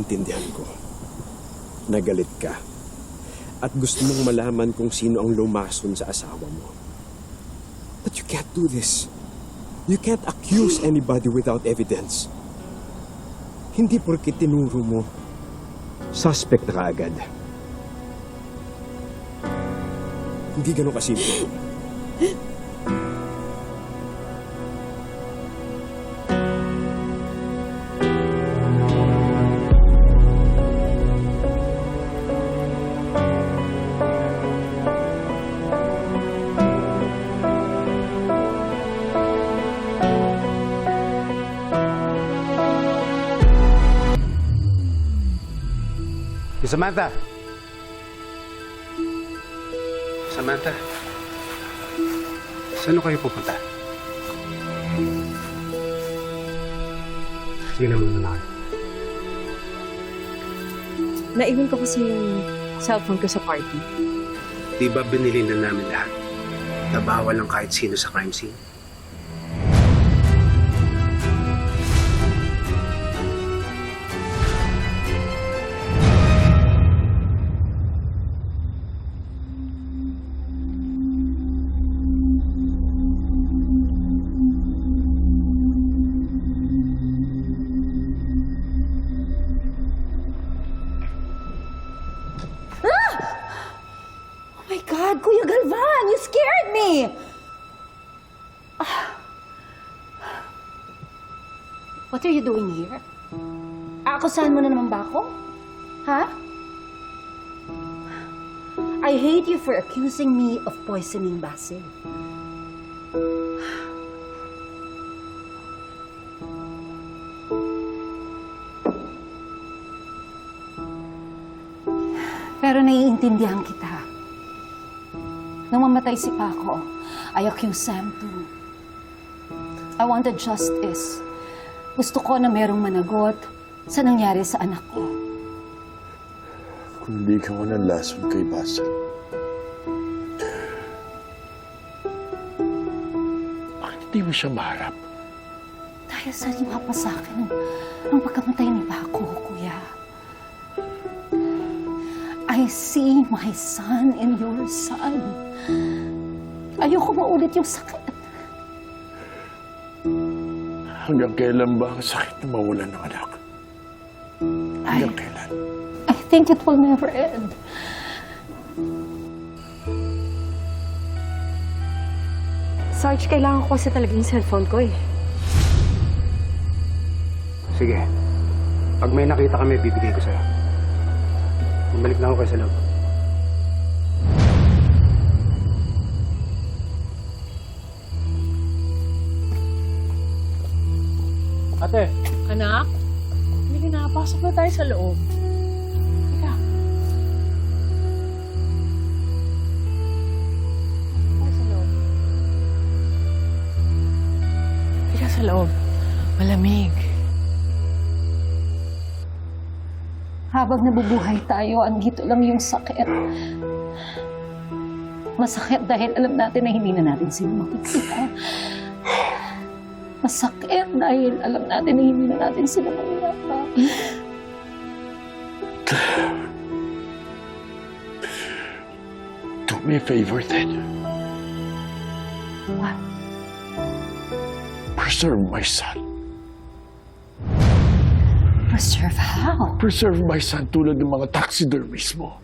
naiintindihan ko. Nagalit ka. At gusto mong malaman kung sino ang lumason sa asawa mo. But you can't do this. You can't accuse anybody without evidence. Hindi porke tinuro mo, suspect na kaagad. Hindi ganun kasimple. Samantha! Samantha? Saan kayo pupunta? Sige na muna lang. Naiwan ko kasi yung cellphone ko sa party. Di ba binili na namin lahat? Nabawal lang kahit sino sa crime scene? Oh my God, Kuya Galvan, you scared me! What are you doing here? Aakusahan mo na naman ba ako? Ha? I hate you for accusing me of poisoning Basil. Pero naiintindihan kita. Nung mamatay si Paco, I accused Sam too. I wanted justice. Gusto ko na merong managot sa nangyari sa anak ko. Kung hindi ka man ang lason kay Basil, bakit hindi mo siya maharap? Dahil sariwa pa sa akin ang pagkamatay ni Paco, Kuya. I see my son in your son. Ayoko maulit yung sakit. Hanggang kailan ba ang sakit na mawalan ng anak? Hanggang kailan? I think it will never end. Sarge, kailangan ko kasi talaga yung cellphone ko eh. Sige. Pag may nakita kami, bibigay ko sa'yo. Bumalik na ako kayo sa loob. Ate! Anak, hindi na. Pasok na tayo sa loob. Teka. Tayo sa loob. Teka sa loob. Malamig. Habang nabubuhay tayo, andito lang yung sakit. Masakit dahil alam natin na hindi na natin sila makikita. Masakit dahil alam natin na hindi na natin sila makikita. Do me a favor then. What? Preserve my son. Preserve how? Preserve my son tulad ng mga taxidermist mo.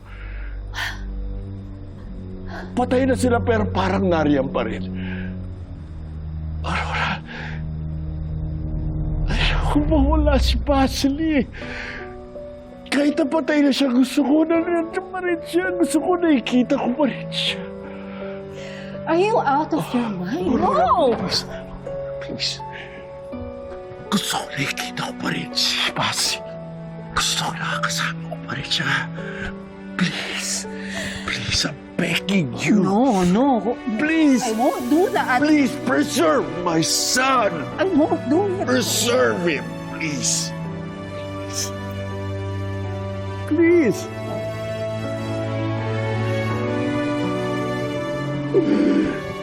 Patay na sila pero parang nariyan pa rin. Aurora, ayoko mawala si Basil eh. Kahit na patay na siya, gusto ko na nandiyan pa rin siya. Gusto ko na ikita ko pa rin siya. Are you out of your mind? Aurora, No! please. Please. Gusto ko na ikita ko pa rin si Basil. Gusto ko nakakasama ko pa rin siya. Please. Please, I'm begging you. No, no. Please. I won't do that. Please, preserve my son. I won't do it. Preserve him, please. Please.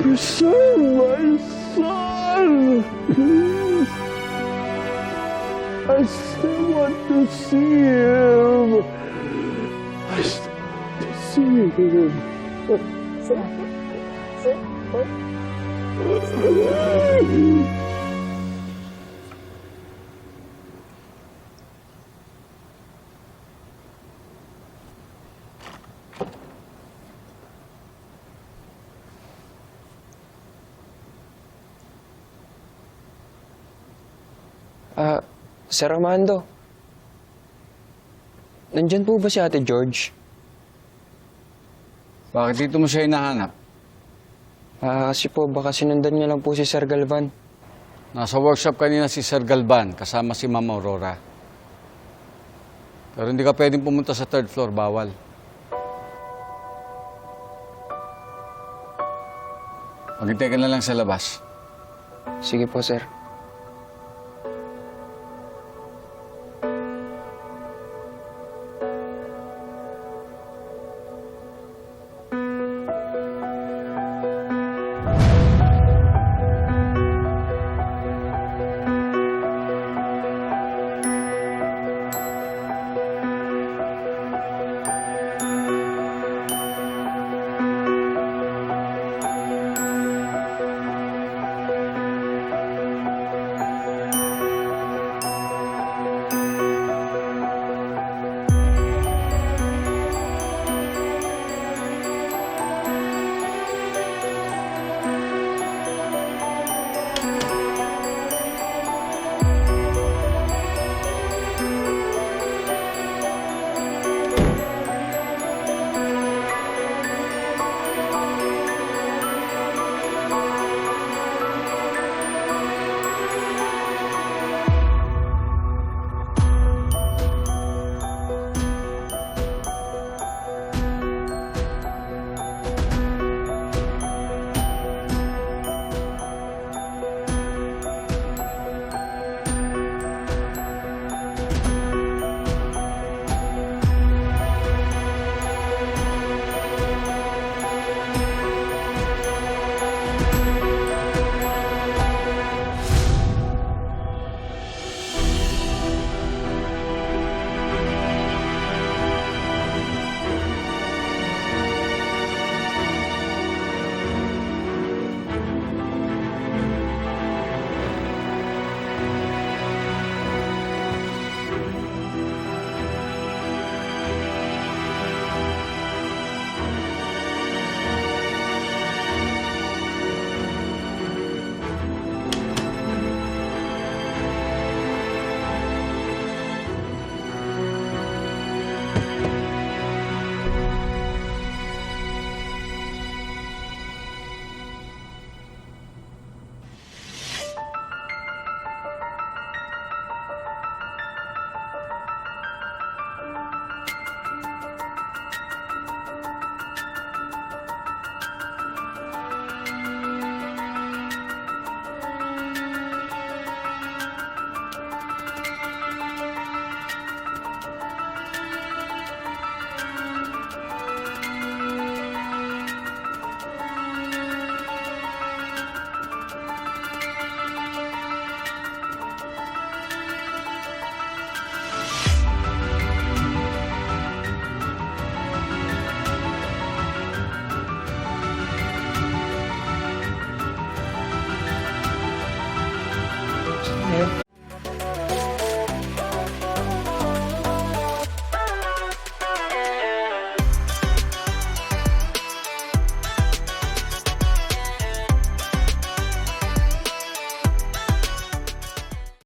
Preserve my son. Please. I still want to see him. I still want to see him. Sir Armando. Nandyan po ba si Ate George? Bakit dito mo siya hinahanap? Kasi po, baka sinundan niya lang po si Sir Galvan. Nasa workshop kanina si Sir Galvan, kasama si Ma'am Aurora. Pero hindi ka pwedeng pumunta sa third floor, bawal. Maghintay ka na lang sa labas. Sige po, sir.